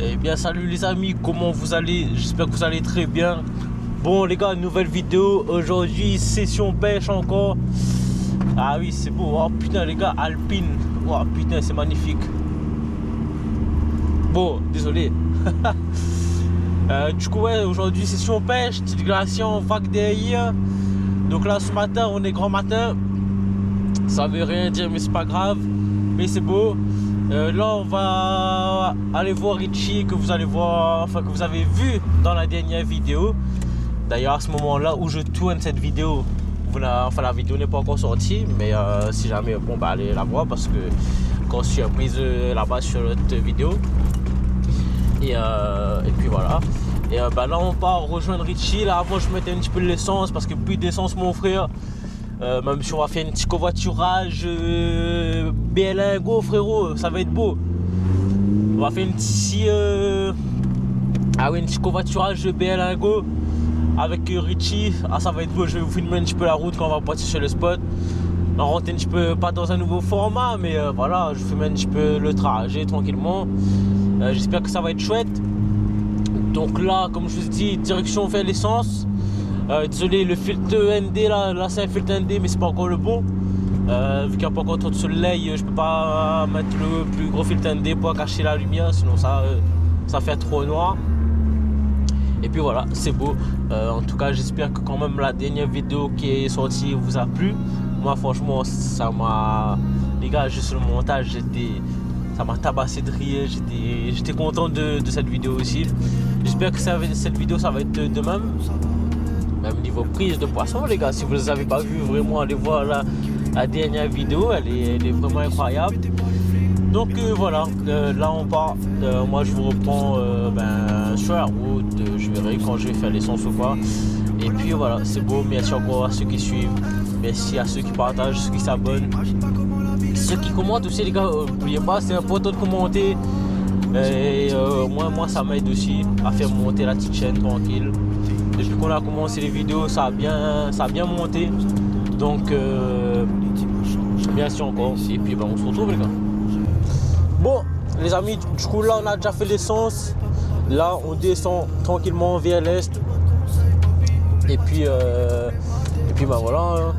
Eh bien salut les amis, comment vous allez? J'espère que vous allez très bien. Bon les gars, nouvelle vidéo. Aujourd'hui, session pêche encore. Ah oui, c'est beau. Oh putain les gars, Alpine. Oh putain, c'est magnifique. Bon, désolé. Du coup ouais, aujourd'hui session pêche, petite glaciation, vague derrière. Donc là ce matin, on est grand matin. Ça veut rien dire mais c'est pas grave. Mais c'est beau. Là on va aller voir Richie que vous allez voir, enfin que vous avez vu dans la dernière vidéo. D'ailleurs à ce moment là où je tourne cette vidéo, la vidéo n'est pas encore sortie, mais si jamais bon bah allez la voir parce que quand je suis prise là-bas sur l'autre vidéo. Et puis voilà. Et bah là on part rejoindre Richie. Là avant je mettais un petit peu de l'essence parce que plus d'essence mon frère. Même si on va faire un petit covoiturage Berlingot frérot, ça va être beau. On va faire un petit covoiturage Berlingot avec Richie. Ah ça va être beau, je vais vous filmer un petit peu la route quand on va partir sur le spot. On rentre un petit peu, pas dans un nouveau format, mais voilà, je vous filme un petit peu le trajet tranquillement. J'espère que ça va être chouette. Donc là, comme je vous dis, direction faire l'essence. Désolé, le filtre ND là c'est un filtre ND mais c'est pas encore le bon. Vu qu'il n'y a pas encore trop de soleil, je peux pas mettre le plus gros filtre ND pour cacher la lumière, sinon ça fait trop noir. Et puis voilà, c'est beau. En tout cas, j'espère que quand même la dernière vidéo qui est sortie vous a plu. Moi franchement, ça m'a... Les gars, juste le montage, ça m'a tabassé de rire. J'étais content de cette vidéo aussi. J'espère que cette vidéo ça va être de même. Même niveau prise de poisson les gars, si vous ne les avez pas vu, vraiment allez voir la dernière vidéo, elle est vraiment incroyable. Donc voilà, là on part, moi je vous reprends sur la route, je verrai quand je vais faire l'essence ou quoi. Et puis voilà, c'est beau, merci encore à ceux qui suivent, merci à ceux qui partagent, ceux qui s'abonnent, ceux qui commentent aussi les gars, n'oubliez pas, c'est important de commenter. Et moi ça m'aide aussi à faire monter la petite chaîne tranquille. Depuis qu'on a commencé les vidéos, ça a bien monté. Donc, merci encore. Et puis, on se retrouve, les gars. Bon, les amis, du coup, là, on a déjà fait l'essence. Là, on descend tranquillement vers l'est. Et puis voilà.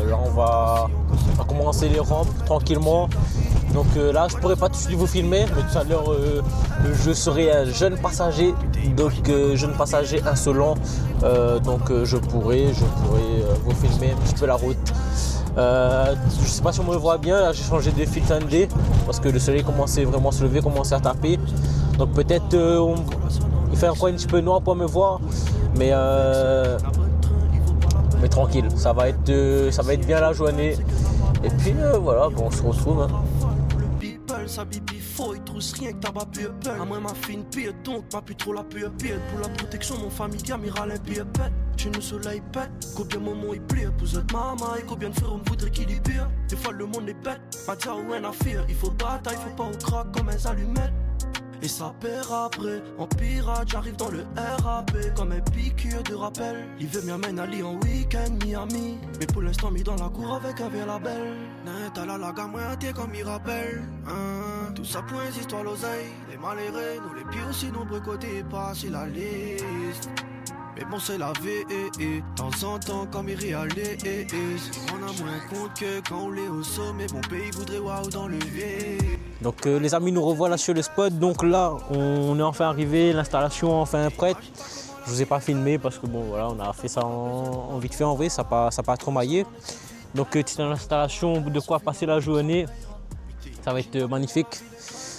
Là, on va commencer les rampes tranquillement. Donc là, je pourrais pas tout de suite vous filmer, mais tout à l'heure, je serai un jeune passager, donc jeune passager insolent, donc je pourrais vous filmer un petit peu la route. Je sais pas si on me le voit bien, là j'ai changé de filtre ND parce que le soleil commençait vraiment à se lever, commençait à taper. Donc peut-être il fait encore un petit peu noir pour me voir, mais tranquille, ça va être bien la journée. Et puis voilà, on se retrouve. Hein. Sa bibi faux, il trousse rien que t'as pas pu peur. À moi ma fine pire, donc m'a plus trop la pure pire. Pour la protection, mon famille amiral un pire pète. Chez nous soleil pète, combien de moments il plaît. Pour cette maman et combien de frères on voudrait qu'il y pire. Des fois le monde est bête, m'a dit où un affaire. Il faut bataille, faut pas au crack comme un allumettes. Et ça perd après, en pirate, j'arrive dans le RAP comme un piqûre de rappel. Il veut m'amène à Lyon en week-end, Miami. Mais pour l'instant, mis dans la cour avec un verre label. T'as la gamme, t'es comme il rappelle. Tout ça pour une histoire l'oseille. Les malheureux, nous les pires aussi, nombreux côtés, pas sur la liste. Mais bon, c'est la vie, temps en temps, comme il réalise. On a moins compte que quand on est au sommet. Mon pays voudrait waouh dans le V. Donc les amis, nous revoilà sur le spot. Donc là, on est enfin arrivé, l'installation est enfin prête. Je vous ai pas filmé parce que bon voilà, on a fait ça en vite fait en vrai, ça pas trop maillé. Donc petite installation, de quoi passer la journée. Ça va être magnifique.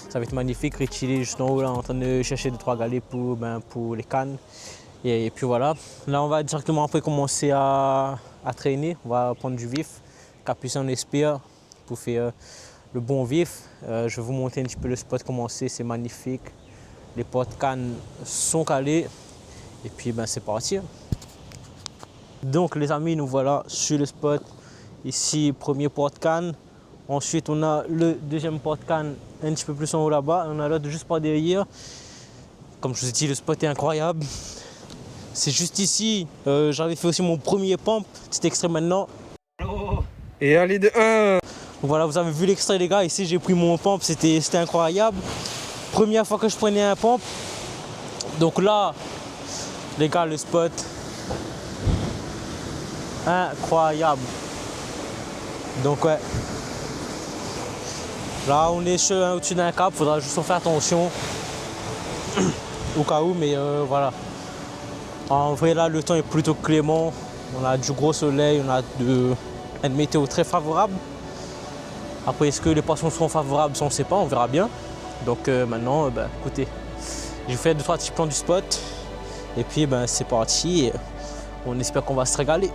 Ça va être magnifique. Richie est juste en haut là, en train de chercher 2-3 galets pour les cannes. Et puis voilà. Là on va directement après commencer à traîner. On va prendre du vif. Capucin espère pour faire le bon vif. Je vais vous montrer un petit peu le spot comment c'est magnifique. Les porte-cannes sont calés. Et puis c'est parti. Donc les amis, nous voilà sur le spot. Ici, premier porte-canne. Ensuite, on a le deuxième porte-canne un petit peu plus en haut là-bas. On a l'autre juste par derrière. Comme je vous ai dit, le spot est incroyable. C'est juste ici. J'avais fait aussi mon premier pump. C'était extrait maintenant. Et allez de 1. Donc voilà, vous avez vu l'extrait les gars. Ici, j'ai pris mon pump. C'était incroyable. première fois que je prenais un pompe. Donc là, les gars, le spot, incroyable. Donc ouais, là on est au-dessus d'un cap, faudra juste faire attention au cas où, mais voilà. En vrai là, le temps est plutôt clément, on a du gros soleil, on a une météo très favorable. Après, est-ce que les poissons seront favorables, ça on ne sait pas, on verra bien. Donc maintenant, écoutez, j'ai fait 2-3 petits plans du spot et puis c'est parti, on espère qu'on va se régaler.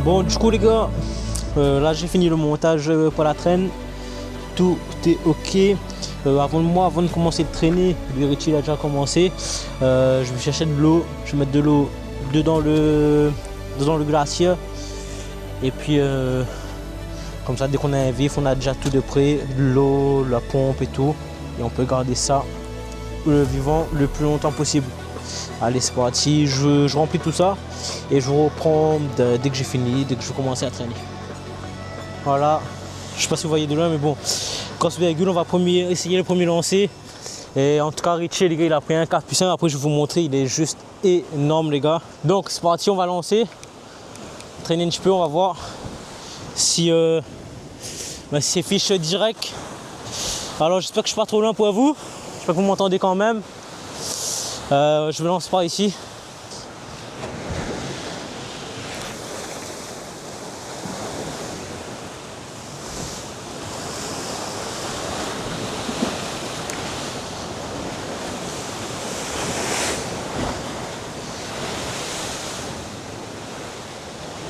Bon, du coup les gars, là j'ai fini le montage pour la traîne, tout est ok. Avant de commencer de traîner, le Richie il a déjà commencé. Je vais chercher de l'eau, je vais mettre de l'eau dedans le glacier. Et puis comme ça, dès qu'on a un vif, on a déjà tout de près, l'eau, la pompe et tout. Et on peut garder ça vivant le plus longtemps possible. Allez, c'est parti, je remplis tout ça et je vous reprends dès que j'ai fini, dès que je vais commencer à traîner. Voilà, je sais pas si vous voyez de loin, mais bon, grosse virgule, on va essayer le premier lancer. Et en tout cas, Richie, les gars, il a pris un capucin. Après, je vais vous montrer, il est juste énorme, les gars. Donc, c'est parti, on va lancer. Traîner un petit peu, on va voir si c'est fiche direct. Alors, j'espère que je suis pas trop loin pour vous. J'espère que vous m'entendez quand même. Je me lance par ici.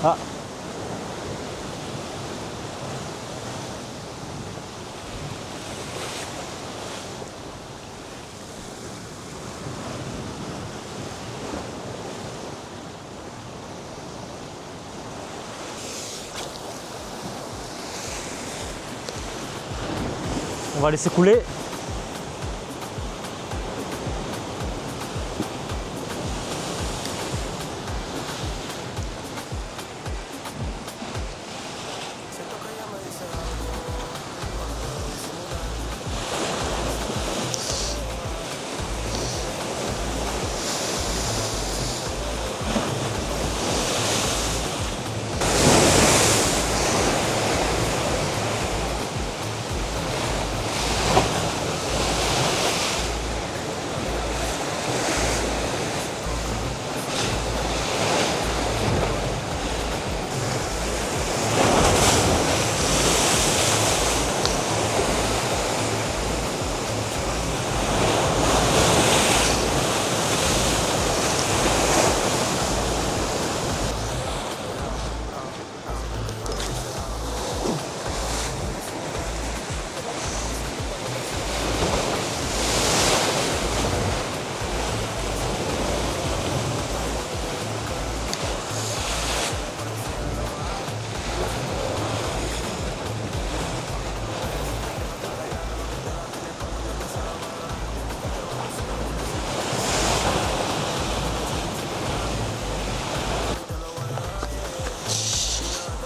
Ah. On va laisser couler.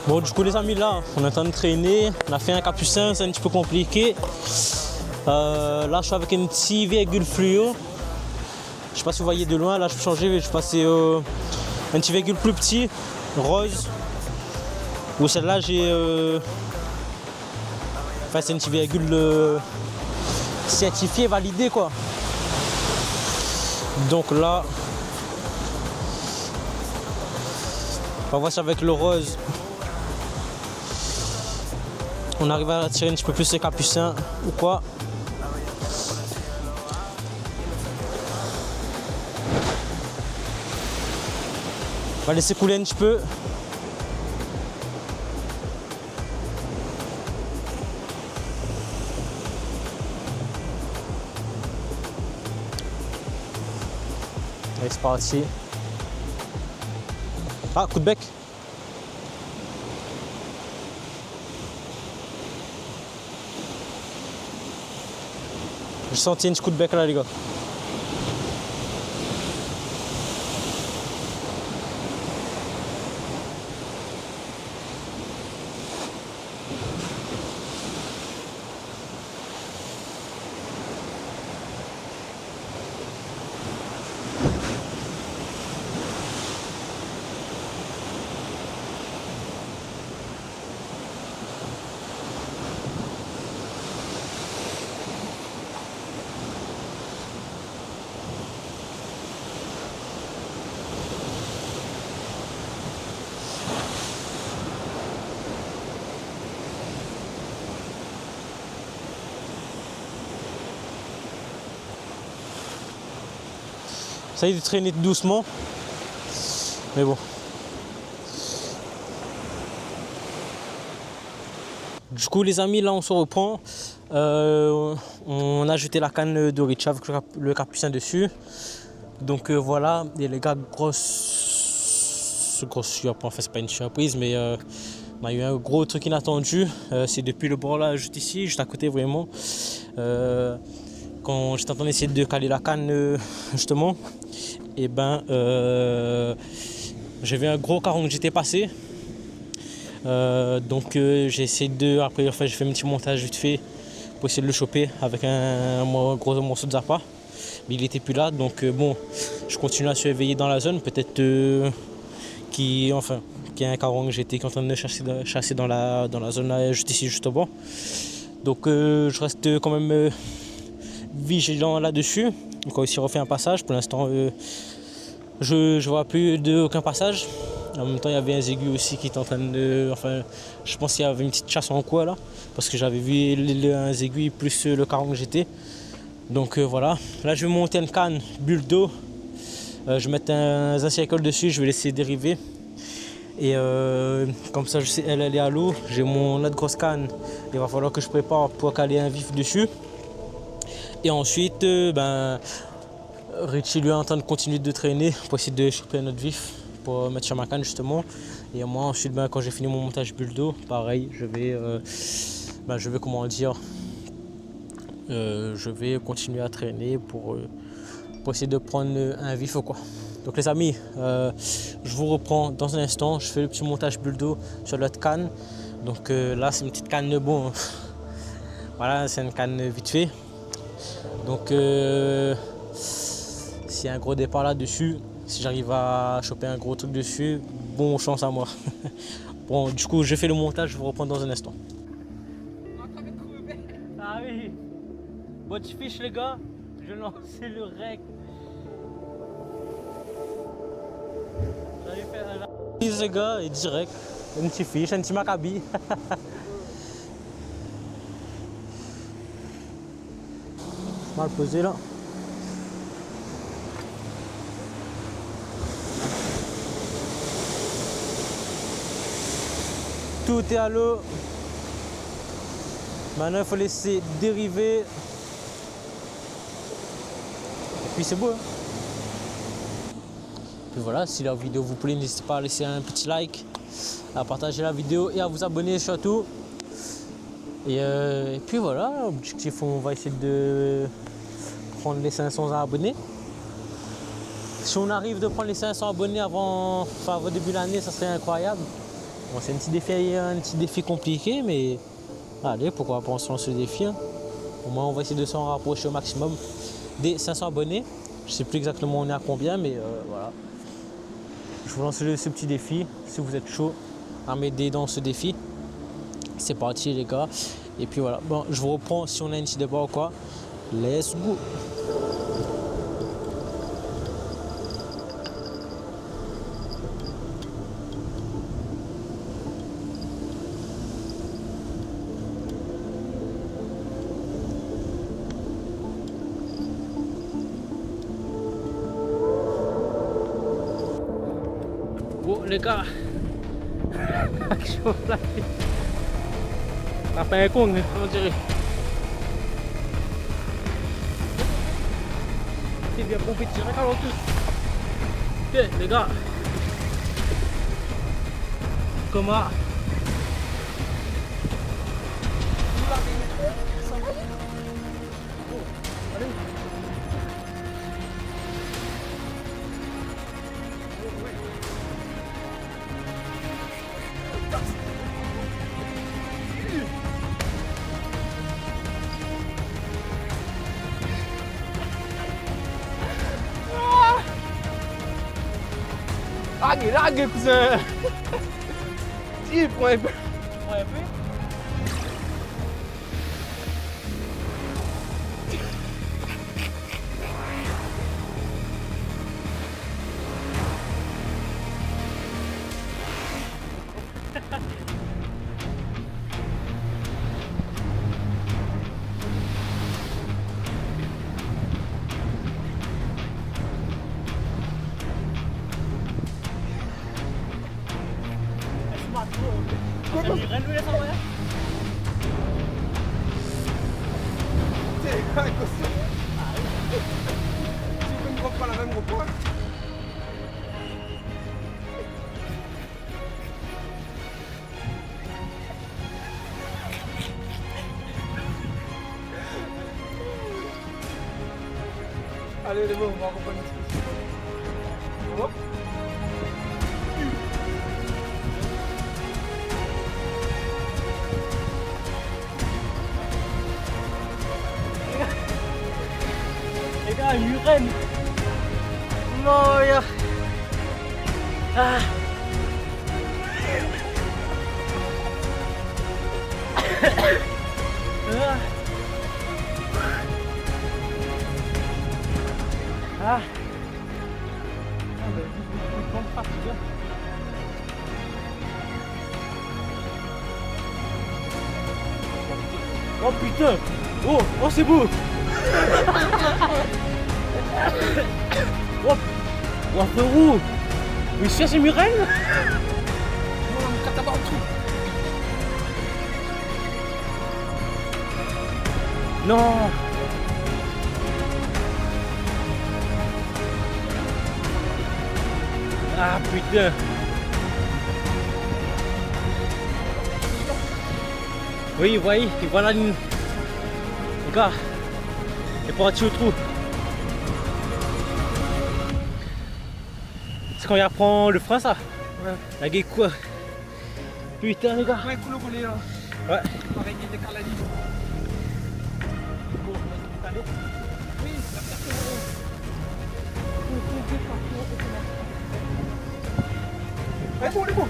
Bon, du coup les amis, là on est en train de traîner, on a fait un capucin, c'est un petit peu compliqué. Là je suis avec une petite virgule fluo. Je sais pas si vous voyez de loin, là je peux changer, je passer un petit virgule plus petit, rose. Ou celle-là j'ai... Enfin c'est une petite virgule certifiée, validée quoi. Donc là, on va voir ça avec le rose. on arrive à tirer un petit peu plus les capucins ou quoi. On va laisser couler un petit peu. Allez, c'est parti. Ah, coup de bec. J'ai senti un petit coup de bec là, les gars. Ça y est de traîner doucement. Mais bon. Du coup les amis, là on se reprend. On a jeté la canne de Ricci avec le capucin dessus. Donc voilà, et les gars, grosse surprise, enfin c'est pas une surprise, mais on a eu un gros truc inattendu. C'est depuis le bord là, juste ici, juste à côté vraiment. Quand j'étais en train d'essayer de caler la canne justement, et ben j'avais un gros caron que j'étais passé. Donc j'ai essayé de, après enfin, j'ai fait un petit montage vite fait pour essayer de le choper avec un gros morceau de zappa, mais il était plus là. Donc bon, je continue à surveiller dans la zone, peut-être qu'il y a un caron que j'étais en train de chasser dans la zone là, juste ici, juste au bord. Donc je reste quand même vigilant là-dessus. Donc on a aussi refait un passage. Pour l'instant je vois plus aucun passage. En même temps il y avait un aigu aussi qui était en train de... Enfin je pense qu'il y avait une petite chasse en coin là, parce que j'avais vu un aigu plus le caron que j'étais. Donc voilà, là je vais monter une canne bulle d'eau. Je vais mettre un circle dessus, je vais laisser dériver. Et comme ça je sais elle est à l'eau. J'ai mon autre grosse canne, il va falloir que je prépare pour caler un vif dessus. Et ensuite Ricci lui est en train de continuer de traîner pour essayer de choper un autre vif pour mettre sur ma canne justement. Et moi ensuite quand j'ai fini mon montage bulle d'eau, pareil, je vais comment dire, je vais continuer à traîner pour essayer de prendre un vif ou quoi. Donc les amis, je vous reprends dans un instant. Je fais le petit montage bulle d'eau sur l'autre canne. Donc là c'est une petite canne, bon voilà, c'est une canne vite fait. Donc s'il y a un gros départ là dessus, si j'arrive à choper un gros truc dessus, bon chance à moi. Bon du coup je fais le montage, je vous reprends dans un instant. Ah oui, bon tu fiches les gars, je lance le rec. J'allais faire un les gars et direct, un petit fiche, un petit maccabi. Mal posé là. Tout est à l'eau. Maintenant il faut laisser dériver. Et puis c'est beau. Hein. Et voilà, si la vidéo vous plaît, n'hésitez pas à laisser un petit like, à partager la vidéo et à vous abonner surtout. Et puis voilà, objectif, on va essayer de prendre les 500 abonnés. Si on arrive de prendre les 500 abonnés avant début de l'année, ça serait incroyable. Bon, c'est un petit défi compliqué, mais allez, pourquoi pas on se lance le défi. Hein. Au moins on va essayer de s'en rapprocher au maximum des 500 abonnés. Je sais plus exactement on est à combien, mais voilà. Je vous lance ce petit défi, si vous êtes chaud à m'aider dans ce défi. C'est parti les gars. Et puis voilà, bon, je vous reprends si on a une petite débat ou quoi. Let's go. les gars. Chaud là. Ça fait un con, on dirait. C'est bien compétitif, regarde tous. Ok, les gars. Comment? Largue, cousin. Si, prends un peu. Prends un peu. Pas la même repas. Allez, les gars, on va reprendre ici. Hop. Les gars, une murène. Non, ya. Ah. Ah. Oh putain. Oh, oh c'est beau. Oh, oh frérot. Mais c'est Murène. Non. Ah putain. Oui, voyez, voilà une... Les gars, il est parti au trou. C'est quand il reprend le frein ça. Ouais. La gueule quoi. Putain les gars. Ouais, cool rouler là. Ouais. Pareil, il décale la ligne. Oui, la personne. Allez, bon, allez, bon.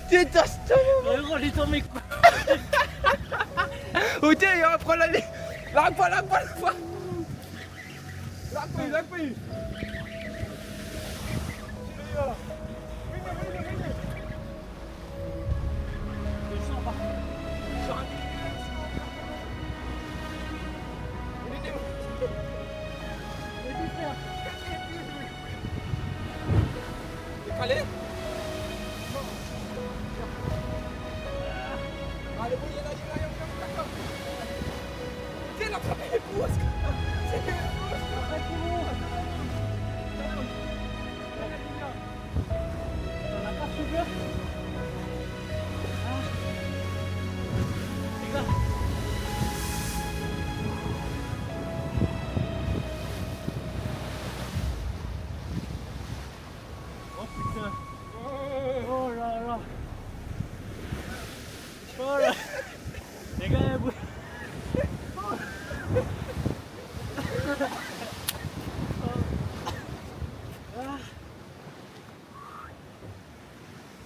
T'es taston. On est tombé quoi. Oh tiens, il va prendre la ligne. Largue pas. Largue pas. Allez. Allez, vous y allez, d'accord. Tiens, là, attrapez les pousses. C'est les pousses. On a pas soufflé. Ah. Les gars. Oh putain. Oh là là. Oh là. Les gars,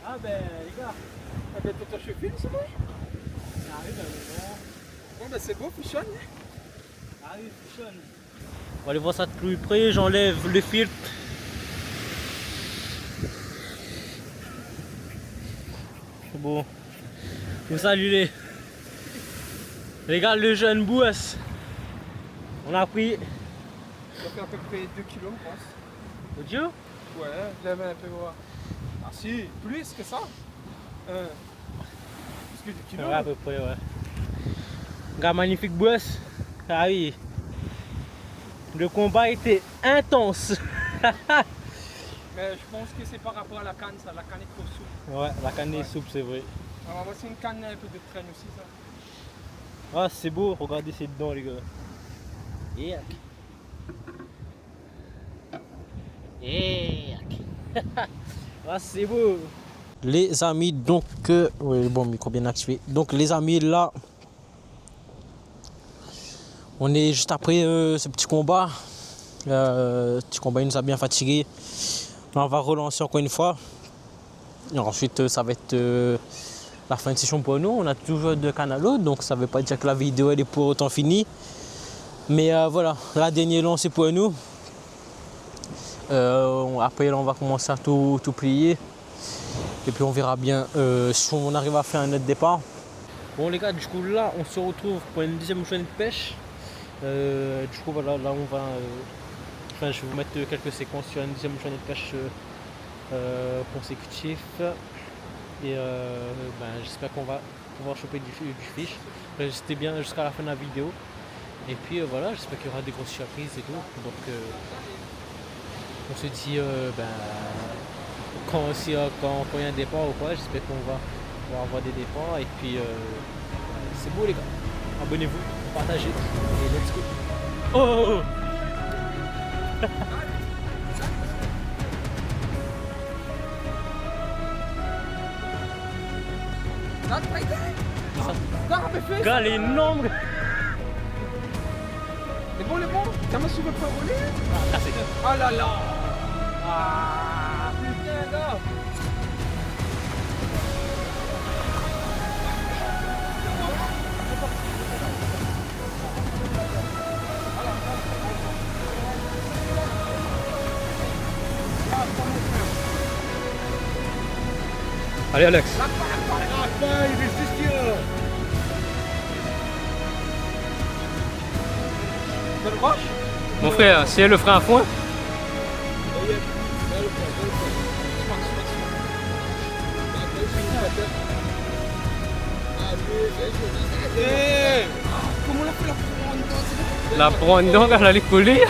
ah ben les gars. Ah ben toi je filme ça. Ah oui ben bon. Bon ben c'est beau, Fichon. Ah oui, Fichon. On va aller voir ça de plus près, j'enlève le filtre. C'est bon. Vous saluez les gars, le jeune Bouas. On a pris. Ça fait à peu près 2 kilos, je pense. Audio? Ouais, j'avais un peu voir. Ah si, plus que ça. Plus que 2 kilos. Ouais, à peu près, ouais. Gars, magnifique boss. Ah oui. Le combat était intense. Mais je pense que c'est par rapport à la canne, ça. La canne est trop souple. Ouais, la canne est souple, c'est vrai. Alors voici une canne un peu de traîne aussi, ça. Ah, c'est beau, regardez, c'est dedans, les gars. Yuck. Yuck. Ah, c'est beau. Les amis, donc, oui, bon, micro bien activé. Donc, les amis, là, on est juste après ce petit combat. Petit combat, il nous a bien fatigué. On va relancer encore une fois. Et ensuite, ça va être la fin de session pour nous. On a toujours 2 canaux, donc ça ne veut pas dire que la vidéo elle est pour autant finie. Mais voilà, la dernière lance c'est pour nous. Après, là, on va commencer à tout plier. Et puis, on verra bien si on arrive à faire un autre départ. Bon, les gars, du coup, là, on se retrouve pour une deuxième journée de pêche. Du coup, voilà, là, on va. Enfin, je vais vous mettre quelques séquences sur une deuxième journée de pêche consécutive. Et j'espère qu'on va pouvoir choper du fish. Restez bien jusqu'à la fin de la vidéo. Et puis voilà, j'espère qu'il y aura des grosses surprises et tout. Donc on se dit quand il y a un départ ou quoi, j'espère qu'on va avoir des départs. Et puis c'est beau les gars. Abonnez-vous, partagez et let's go. Oh Not right there. Non, mais fais. Gars, les nombres. Les bons. Comment tu veux pas rouler? Ah, cassé. Oh là là. Ah, putain, gars. Allez Alex. Mon frère, si elle le fera à fond. Comment on a fait La prendre donc, elle allait coller.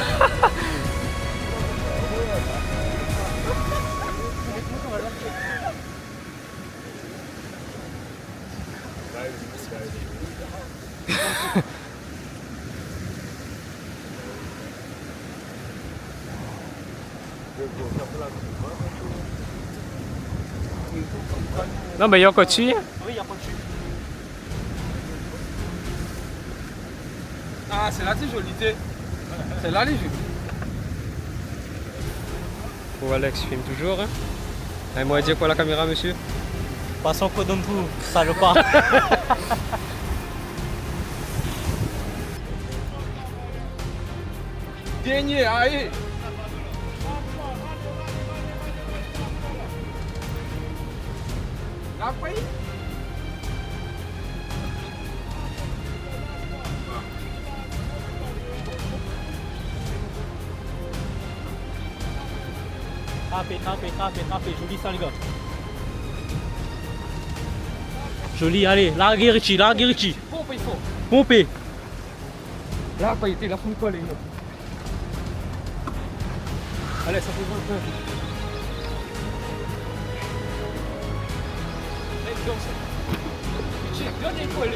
Non, mais il y a encore dessus. Oui, il y a pas de chute. Ah, c'est là c'est joli. C'est là les jeux. Bon, Alex filme toujours. Hein. Un mot à dire pour la caméra, monsieur? Passons quoi d'un coup, salopard. Dernier, allez. Après. Trappez, joli ça les gars. Joli, allez, larguez Richie. Pompe, il faut. Pompez. Là, pas été, la fouille pas les gars. Allez, ça fait 20 Dernier point, les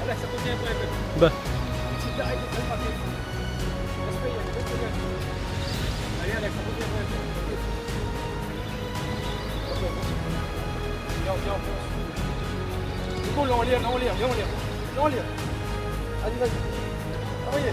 allez, ça continue un peu. Bah. Allez, Alex, ça continue un peu. Viens. C'est bon, là, on lire. Allez, vas-y. Envoyez.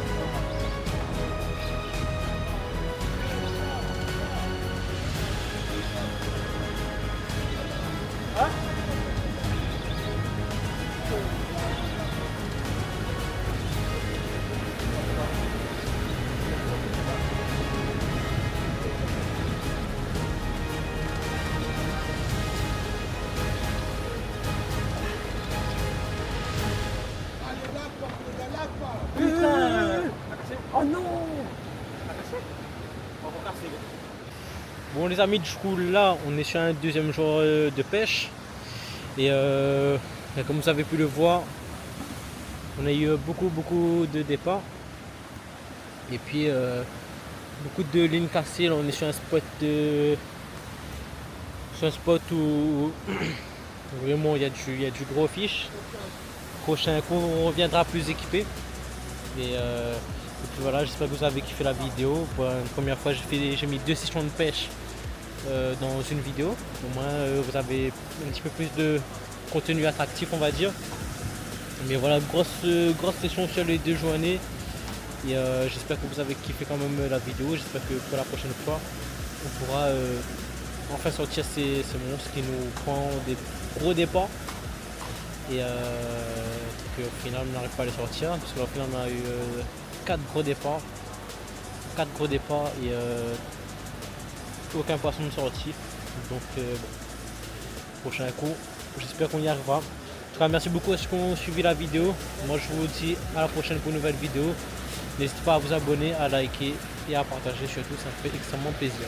Bon les amis, du coup là on est sur un deuxième jour de pêche. Et comme vous avez pu le voir, on a eu beaucoup de départs. Et puis beaucoup de lignes cassées. Là on est sur un spot où vraiment il y a du gros fish. Prochain coup on reviendra plus équipé. Et puis voilà, j'espère que vous avez kiffé la vidéo. Pour une première fois j'ai mis 2 sessions de pêche dans une vidéo. Au moins vous avez un petit peu plus de contenu attractif on va dire. Mais voilà, grosse session sur les 2 journées. Et j'espère que vous avez kiffé quand même la vidéo. J'espère que pour la prochaine fois on pourra enfin sortir ces monstres qui nous prend des gros départs. Et qu'au final on n'arrive pas à les sortir. Parce qu'au final on a eu 4 gros départs. Et aucun poisson de sortie. Donc prochain coup, j'espère qu'on y arrivera. En tout cas, merci beaucoup à ceux qui ont suivi la vidéo. Moi je vous dis à la prochaine pour une nouvelle vidéo. N'hésitez pas à vous abonner, à liker et à partager surtout, ça me fait extrêmement plaisir.